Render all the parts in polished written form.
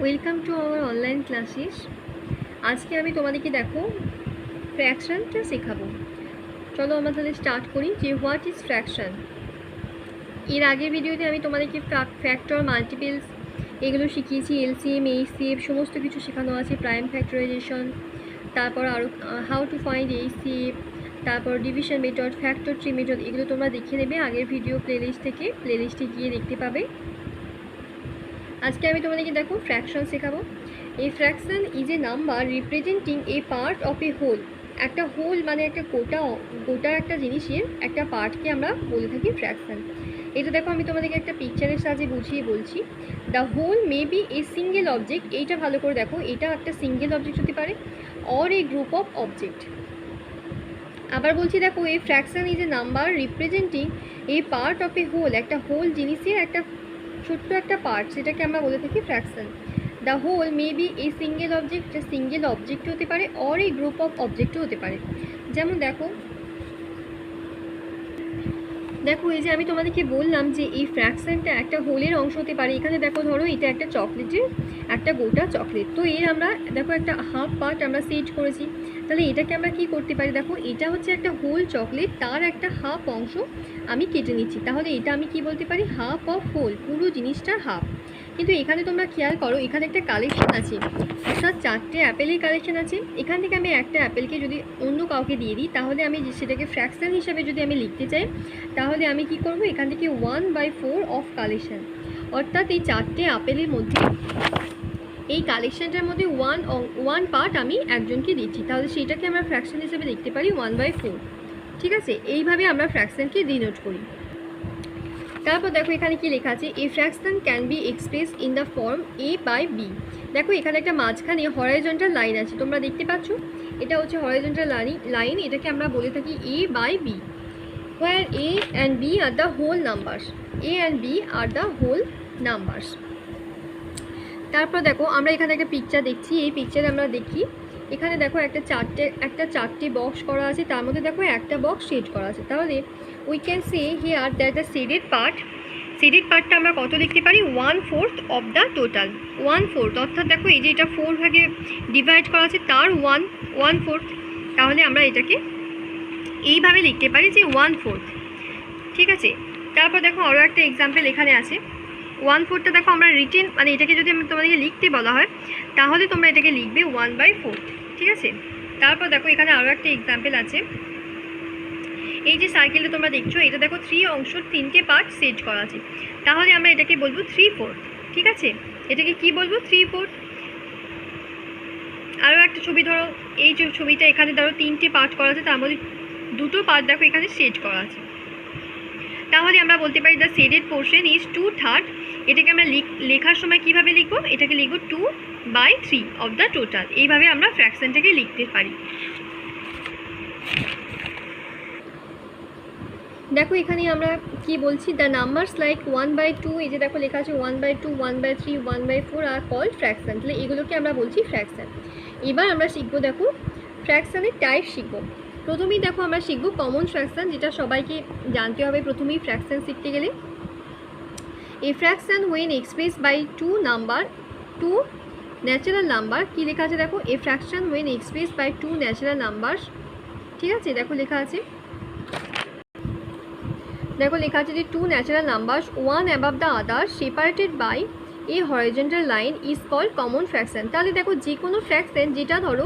Welcome to our online classes. আজকে আমি তোমাদেরকে দেখো ফ্র্যাকশনটা শেখাবো। চলো আমরা তাহলে স্টার্ট করি যে হোয়াট ইজ ফ্র্যাকশন। এর আগের ভিডিওতে আমি তোমাদেরকে ফ্যাক্টর, মাল্টিপলস এগুলো শিখিয়েছি, এলসিএম, এইচসিএফ সমস্ত কিছু শেখানো আছে, প্রাইম ফ্যাক্টরাইজেশন, তারপর আরও হাউ টু ফাইন্ড এইচসিএফ, তারপর division method, factor tree method, এগুলো তোমরা দেখে নেবে আগের ভিডিও প্লেলিস্টে গিয়ে দেখতে পাবে। আজকে আমি তোমাদেরকে দেখো ফ্র্যাকশন শেখাবো। এই fraction is a number representing a part of a whole. একটা হোল মানে একটা গোটা একটা জিনিসের একটা পার্টকে আমরা বলে থাকি ফ্র্যাকশন। এটা দেখো আমি তোমাদেরকে একটা পিকচারের সাহায্যে বুঝিয়ে বলছি। The whole may be a single object. এইটা ভালো করে দেখো, এটা একটা সিঙ্গেল অবজেক্ট হতে পারে or a group of object. আবার বলছি দেখো, এই fraction is a number representing a part of a whole. একটা হোল জিনিসের একটা ছোট্ট একটা পার্ট, সেটাকে আমরা বলে থাকি fraction. The whole may be a single object, single object হতে পারে অর এই গ্রুপ অফ অবজেক্টও হতে পারে। যেমন দেখো এই যে আমি তোমাদেরকে বললাম যে এই ফ্র্যাকশনটা একটা হোলের অংশ হতে পারে। এখানে দেখো, ধরো এটা একটা চকলেটের একটা গোটা চকলেট, তো এর আমরা দেখো একটা হাফ পার্ট আমরা সেট করেছি। তাহলে এটাকে আমরা কি করতে পারি, দেখো এটা হচ্ছে একটা হোল চকলেট, তার একটা হাফ অংশ আমি কেটে নিচ্ছি। তাহলে এটা আমি কি বলতে পারি, হাফ অফ হোল, পুরো জিনিসটার হাফ। কিন্তু এখানে তোমরা খেয়াল করো, এখানে একটা কালেকশন আছে, অর্থাৎ 4টে অ্যাপেলের কালেকশন আছে। এখান থেকে আমি একটা অ্যাপেলকে যদি অন্য কাউকে দিয়ে দিই, তাহলে আমি সেটাকে ফ্র্যাকশন হিসাবে যদি আমি লিখতে চাই, তাহলে আমি কি করব, এখান থেকে 1/4 অফ কালেকশন, অর্থাৎ এই 4টে আপেলের মধ্যে এই কালেকশনটার মধ্যে ওয়ান পার্ট আমি একজনকে দিচ্ছি। তাহলে সেটাকে আমরা ফ্র্যাকশন হিসেবে লিখতে পারি 1/4। ঠিক আছে, এইভাবে আমরা ফ্র্যাকশনকে ডিনোট করি। তারপর দেখো এখানে কি লেখা আছে, a fraction can be express in the form a/b। দেখো এখানে একটা মাঝখানে হরাইজন্টাল লাইন আছে, তোমরা দেখতে পাচ্ছ, এটা হচ্ছে হরাইজন্টাল লাইন, এটাকে আমরা বলে থাকি a/b, where a and b are the whole numbers. a and b are the whole numbers. তারপর দেখো আমরা এখানে একটা পিকচার দেখছি, এই পিকচারে আমরা দেখি এখানে দেখো একটা চারটে বক্স করা আছে, তার মধ্যে দেখো একটা বক্স শেড করা আছে। তাহলে we can say here that the shaded পার্টটা আমরা কত লিখতে পারি, 1/4 অফ দ্য টোটাল। 1/4 অর্থাৎ দেখো এই যে এটা 4 ভাগে ডিভাইড করা আছে, তার 1/4। তাহলে আমরা এটাকে এইভাবে লিখতে পারি যে 1/4। ঠিক আছে, তারপর দেখো আরও একটা এক্সাম্পল এখানে আছে। 1/4টা দেখো আমরা রিটেন, মানে এটাকে যদি তোমাদেরকে লিখতে বলা হয়, তাহলে তোমরা এটাকে লিখবে 1/4। ঠিক আছে, তারপর দেখো এখানে আরও একটা এক্সাম্পল আছে। এই যে সার্কেলটা তোমরা দেখছো, এটা দেখো 3 অংশ, 3টে পার্ট সেট করা আছে, তাহলে আমরা এটাকে বলবো 3/4। ঠিক আছে, এটাকে কি বলবো, 3/4। আরও একটা ছবি ধরো, এই যে ছবিটা, এখানে ধরো 3টে পার্ট করা আছে, তার মধ্যে 2টো পার্ট দেখো এখানে সেট করা আছে। তাহলে আমরা বলতে পারি দ্য শেডেড পোর্শন ইজ 2/3। এটাকে আমরা লেখার সময় কিভাবে লিখবো, এটাকে লিখবো 2/3 অফ দ্য টোটাল। এইভাবে আমরা ফ্র্যাকশনটাকে লিখতে পারি। দেখো এখানে আমরা কি বলছি, দ্য নাম্বারস লাইক 1/2, এই যে দেখো লেখা আছে 1/2, 1/3, 1/4 আর কল্ড ফ্র্যাকশন। তাহলে এগুলোকে আমরা বলছি ফ্র্যাকশন। এবার আমরা শিখবো, দেখো ফ্র্যাকশনের টাইপ শিখবো। প্রথমেই দেখো আমরা শিখবো কমন ফ্র্যাকশন, যেটা সবাইকে জানতে হবে প্রথমেই ফ্র্যাকশন শিখতে গেলে। A fraction when express by two natural number, কী লেখা আছে দেখো, a fraction when express by 2 natural number. ঠিক আছে, দেখো লেখা আছে যে 2 natural numbers, one above the other, separated by a horizontal line is called common fraction. তাহলে দেখো যে কোনো ফ্র্যাকশন, যেটা ধরো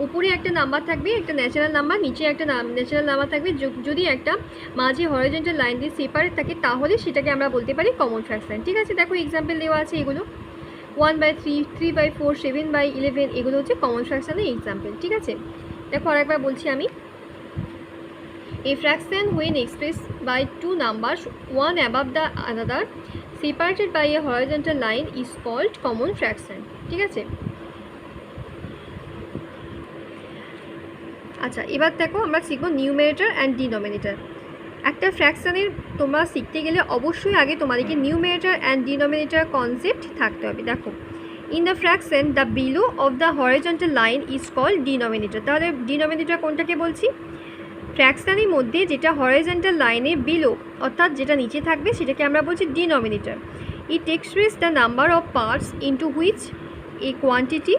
উপরে একটা নাম্বার থাকবে, একটা ন্যাচারাল নাম্বার, নিচে একটা ন্যাচারাল নাম্বার থাকবে, যদি একটা মাঝে হরাইজন্টাল লাইন দিয়ে সেপারেট থাকে, তাহলে সেটাকে আমরা বলতে পারি কমন ফ্র্যাকশন। ঠিক আছে, দেখো এক্সাম্পল দেওয়া আছে এগুলো, 1/3, 3/4, 7/11, এগুলো হচ্ছে কমন ফ্র্যাকশনের এক্সাম্পল। ঠিক আছে, দেখো আরেকবার বলছি আমি, a fraction when expressed by two numbers, one above the other, separated by a horizontal line is called common fraction. ঠিক আছে, আচ্ছা এবার দেখো আমরা শিখবো নিউমেরেটর অ্যান্ড ডিনোমিনেটর। একটা ফ্র্যাকশানের তোমরা শিখতে গেলে অবশ্যই আগে তোমাদেরকে নিউমেরেটর অ্যান্ড ডিনোমিনেটর কনসেপ্ট থাকতে হবে। দেখো, in the fraction the below of the horizontal line is called denominator. তাহলে ডিনোমিনেটর কোনটাকে বলছি, ফ্র্যাকশানের মধ্যে যেটা হরাইজন্টাল লাইনে বিলো, অর্থাৎ যেটা নিচে থাকবে, সেটাকে আমরা বলছি denominator. It express the number of parts into which a quantity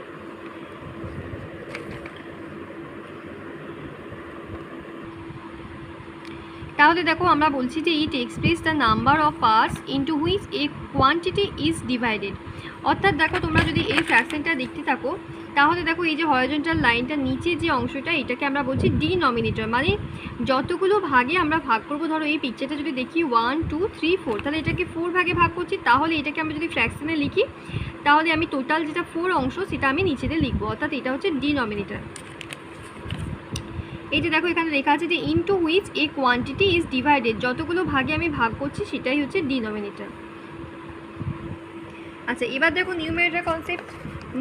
তাহলে দেখো আমরা বলছি যে it express the number of parts into which a quantity is divided. অর্থাৎ দেখো তোমরা যদি এই ফ্র্যাকশনটা দেখতে থাকো তাহলে দেখো এই যে হরাইজন্টাল লাইনটার নিচে যে অংশটা এটাকে আমরা বলছি ডিনমিনেটর, মানে যতগুলো ভাগে আমরা ভাগ করবো। ধরো এই পিকচারটা যদি দেখি 1 2 3 4, তাহলে এটাকে 4 ভাগে ভাগ করছি, তাহলে এটাকে আমরা যদি ফ্র্যাকশনে লিখি তাহলে আমি টোটাল যেটা 4 অংশ সেটা আমি নিচেতে লিখবো, অর্থাৎ এটা হচ্ছে ডিনমিনেটর। এই যে দেখো এখানে লেখা আছে যে into which a quantity is divided, যতগুলো ভাগে আমি ভাগ করছি সেটাই হচ্ছে ডিনোমিনেটর। আচ্ছা, এবার দেখো নিউমারেটর কনসেপ্ট।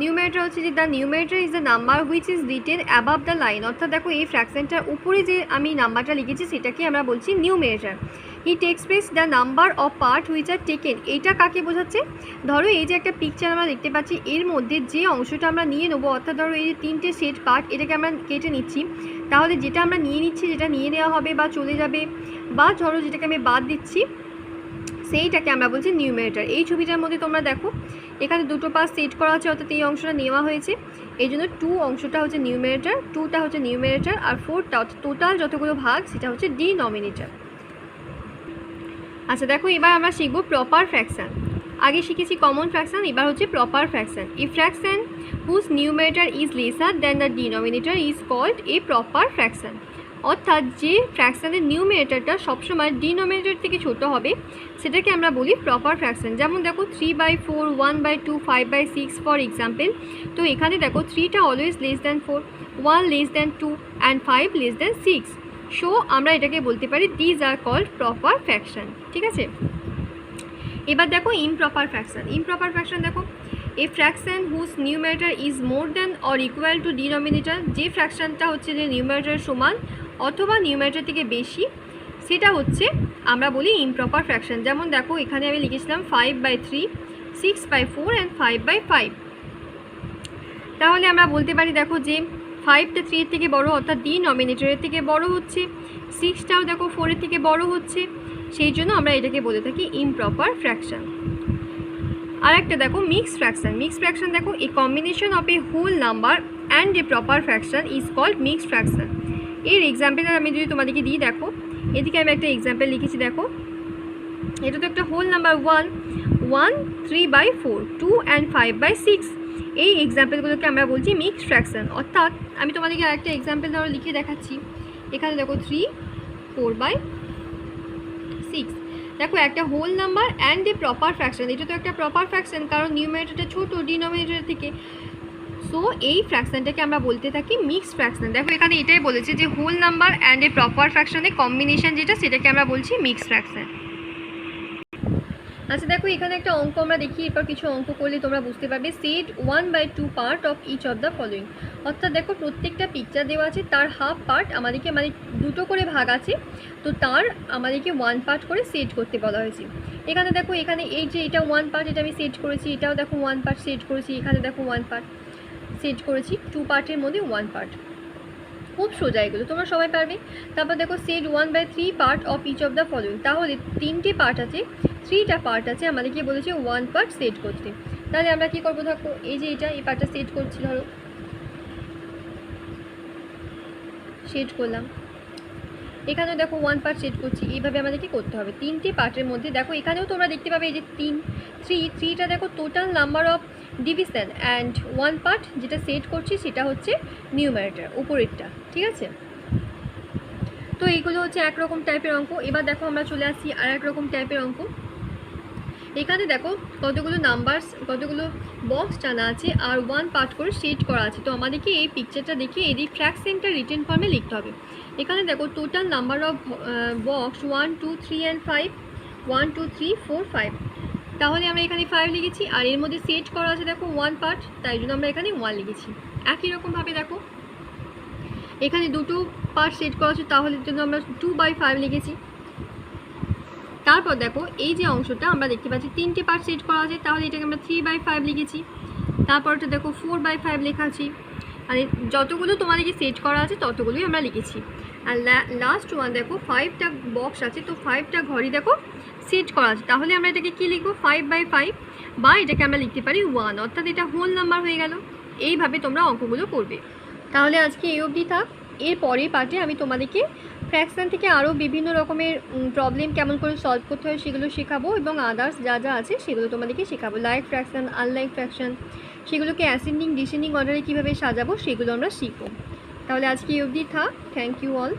নিউমারেটর হচ্ছে যে the numerator is the number which is written above the line, অর্থাৎ দেখো এই ফ্র্যাকশনটার উপরে যে আমি নাম্বারটা লিখেছি সেটাকে আমরা বলছি numerator. It express the number of part which are taken, এটা কাকে বোঝাচ্ছে? ধরো এই যে একটা পিকচার আমরা দেখতে পাচ্ছি, এর মধ্যে যে অংশটা আমরা নিয়ে নেবো, অর্থাৎ ধরো এই যে 3টে সেট পার্ট এটাকে আমরা কেটে নিচ্ছি, তাহলে যেটা আমরা নিয়ে নিচ্ছি, যেটা নিয়ে নেওয়া হবে বা চলে যাবে, বা ধরো যেটাকে আমি বাদ দিচ্ছি, সেইটাকে আমরা বলছি নিউমারেটর। এই ছবিটার মধ্যে তোমরা দেখো এখানে দুটো পার্ট সেট করা আছে, অর্থাৎ এই অংশটা নেওয়া হয়েছে, এই জন্য 2 অংশটা হচ্ছে নিউমারেটর, 2টা হচ্ছে নিউমারেটর, আর 4টা টোটাল যতগুলো ভাগ সেটা হচ্ছে ডিনোমিনেটর। আচ্ছা দেখো এবার আমরা শিখবো প্রপার ফ্র্যাকশন। আগে শিখেছি কমন ফ্র্যাকশন, এবার হচ্ছে proper fraction. A fraction whose numerator is lesser than the denominator is called a proper fraction. অর্থাৎ যে ফ্র্যাকশানের নিউমারেটরটা সবসময় ডিনোমিনেটর থেকে ছোট হবে সেটাকে আমরা বলি প্রপার ফ্র্যাকশন। যেমন দেখো 3/4, 1/2, 5/6 ফর এক্সাম্পল। তো এখানে দেখো 3টা always less than 4, 1 less than 2 and 5 less than 6। So আমরা এটাকে বলতে পারি these are called proper fraction. ঠিক আছে, এবার দেখো ইমপ্রপার ফ্র্যাকশন। ইমপ্রপার ফ্র্যাকশন দেখো a fraction whose numerator is more than or equal to denominator, যে ফ্র্যাকশনটা হচ্ছে যে নিউমারেটর সমান অথবা নিউমারেটর থেকে বেশি, সেটা হচ্ছে আমরা বলি ইমপ্রপার ফ্র্যাকশন। যেমন দেখো এখানে আমি লিখেছিলাম 5/3, 6/4 অ্যান্ড 5/5। তাহলে আমরা বলতে পারি দেখো যে 5টা 3 এর থেকে বড়, অর্থাৎ ডিনোমিনেটরের থেকে বড় হচ্ছে, 6টাও দেখো 4 এর থেকে বড় হচ্ছে, সেই জন্য আমরা এটাকে বলে থাকি ইমপ্রপার ফ্র্যাকশন। আর একটা দেখো মিক্সড ফ্র্যাকশন। মিক্সড ফ্র্যাকশন দেখো a combination of a whole number and a proper fraction is called mixed fraction. এর এক্সাম্পল আমি যদি তোমাদেরকে দিই, দেখো এদিকে আমি একটা এক্সাম্পল লিখেছি, দেখো এটা তো একটা হোল নাম্বার 1 3/4, 2 অ্যান্ড 5/6। এই এক্সাম্পলগুলোকে আমরা বলছি মিক্সড ফ্র্যাকশন। অর্থাৎ আমি তোমাদেরকে আরেকটা এক্সাম্পল ধরো লিখে দেখাচ্ছি। এখানে দেখো 3 4/6, দেখো একটা whole number and a proper fraction. এটা তো একটা প্রপার ফ্র্যাকশন, কারণ নিউমারেটরটা ছোটো ডিনোমিনেটর থেকে। সো এই ফ্র্যাকশনটাকে আমরা বলতে থাকি মিক্সড ফ্র্যাকশন। দেখো এখানে এটাই বলেছে যে হোল নাম্বার অ্যান্ড এ প্রপার ফ্র্যাকশনের কম্বিনেশন যেটা, সেটাকে আমরা বলছি মিক্সড ফ্র্যাকশন। আচ্ছা দেখো এখানে একটা অঙ্ক আমরা দেখি, এরপর কিছু অঙ্ক করলে তোমরা বুঝতে পারবে। Set 1/2 part of each of the following. অর্থাৎ দেখো প্রত্যেকটা পিকচার দেওয়া আছে, তার হাফ পার্ট আমাদেরকে মানে দুটো করে ভাগ আছে, তো তার আমাদেরকে 1 পার্ট করে সেট করতে বলা হয়েছে। এখানে দেখো এখানে এই যে এটা 1 পার্ট, এটা আমি সেট করেছি, এটাও দেখো 1 পার্ট সেট করেছি, এখানে দেখো 1 পার্ট সেট করেছি, 2 পার্টের মধ্যে 1 পার্ট। খুব সোজা, এগুলো তোমরা সবাই পারবে। তারপর দেখো set 1/3 part of each of the following. তাহলে 3টে পার্ট আছে, 3টা পার্ট আছে, আমাদেরকে বলেছে 1 পার্ট সেট করতে। তাহলে আমরা কি করবো, দেখো এই যে এটা এই পার্টটা সেট করছি, ধরো সেট করলাম, এখানেও দেখো 1 পার্ট সেট করছি। এইভাবে আমাদেরকে করতে হবে 3টে পার্টের মধ্যে। দেখো এখানেও তোমরা দেখতে পাবে এই যে 3টা দেখো total number of division and 1 part যেটা সেট করছি সেটা হচ্ছে নিউমারেটর উপরেরটা। ঠিক আছে, তো এইগুলো হচ্ছে একরকম টাইপের অঙ্ক। এবার দেখো আমরা চলে আসছি আর এক রকম টাইপের অঙ্ক। এখানে দেখো কতগুলো নাম্বারস, কতগুলো বক্স টানা আছে আর 1 পার্ট করে সেট করা আছে। তো আমাদেরকে এই পিকচারটা দেখে এই ফ্র্যাকশনটা রিটেন ফর্মে লিখতে হবে। এখানে দেখো total number of box 1 2 3 and 5, 1 2 3 4 5। তাহলে আমরা এখানে 5 লিখেছি, আর এর মধ্যে সেট করা আছে দেখো 1 পার্ট, তাই জন্য আমরা এখানে 1 লিখেছি। একই রকমভাবে দেখো এখানে দুটো পার্ট সেট করা আছে, তাহলে জন্য আমরা 2/5 লিখেছি। তারপর দেখো এই যে অংশটা আমরা দেখতে পাচ্ছি 3টে পার্ট সেট করা আছে, তাহলে এটাকে আমরা 3/5 লিখেছি। তারপরটা দেখো 4/5 লেখা আছে, আর যতগুলো তোমাদেরকে সেট করা আছে ততগুলোই আমরা লিখেছি। আর লাস্ট ওয়ান দেখো 5টা বক্স আছে, তো 5টা ঘরই দেখো সেট করা আছে, তাহলে আমরা এটাকে কী লিখবো 5/5। বা এটাকে আমরা লিখতে পারি 1, অর্থাৎ এটা হোল নাম্বার হয়ে গেল। এইভাবে তোমরা অঙ্কগুলো করবে। তাহলে আজকে এই অবধি থাক। এর পরের পার্টে আমি তোমাদেরকে ফ্র্যাকশান থেকে আরও বিভিন্ন রকমের প্রবলেম কেমন করে সলভ করতে হয় সেগুলো শেখাবো, এবং আদার্স যা যা আছে সেগুলো তোমাদেরকে শেখাবো। লাইক ফ্র্যাকশান, আনলাইক ফ্র্যাকশান, সেগুলোকে অ্যাসেন্ডিং ডিসেন্ডিং অর্ডারে কীভাবে সাজাবো সেগুলো আমরা শিখবো। তাহলে আজকে এই অবধি থাক। Thank you all.